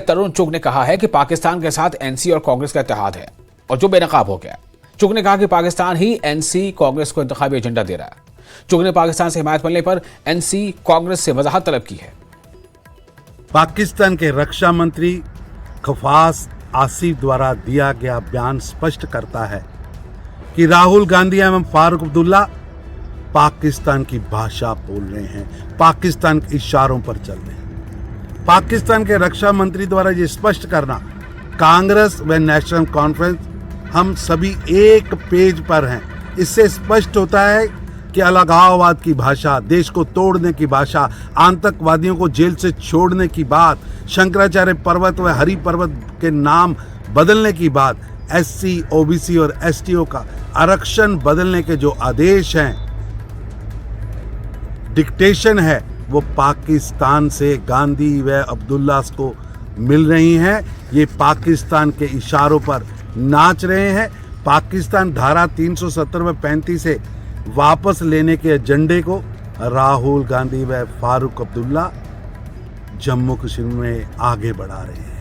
तरुण चुग ने कहा है कि पाकिस्तान के साथ एनसी और कांग्रेस का इत्तेहाद है और जो बेनकाब हो गया। चुग ने कहा कि पाकिस्तान ही एनसी कांग्रेस को इंतखाबी एजेंडा दे रहा है। चुग ने पाकिस्तान से हिमायत मिलने पर एनसी कांग्रेस से वजाहत तलब की है। पाकिस्तान के रक्षा मंत्री खफास आसिफ द्वारा दिया गया बयान स्पष्ट करता है कि राहुल गांधी एवं फारूक अब्दुल्ला पाकिस्तान की भाषा बोल रहे हैं, पाकिस्तान के इशारों पर चल रहे हैं। पाकिस्तान के रक्षा मंत्री द्वारा ये स्पष्ट करना, कांग्रेस व नेशनल कॉन्फ्रेंस हम सभी एक पेज पर हैं, इससे स्पष्ट होता है कि अलगाववाद की भाषा, देश को तोड़ने की भाषा, आतंकवादियों को जेल से छोड़ने की बात, शंकराचार्य पर्वत व हरि पर्वत के नाम बदलने की बात, एससी, ओबीसी और एसटीओ का आरक्षण बदलने के जो आदेश हैं, डिक्टेशन है, वो पाकिस्तान से गांधी व अब्दुल्ला को मिल रही हैं। ये पाकिस्तान के इशारों पर नाच रहे हैं। पाकिस्तान धारा 370 व 35 से वापस लेने के एजेंडे को राहुल गांधी व फारूक अब्दुल्ला जम्मू कश्मीर में आगे बढ़ा रहे हैं।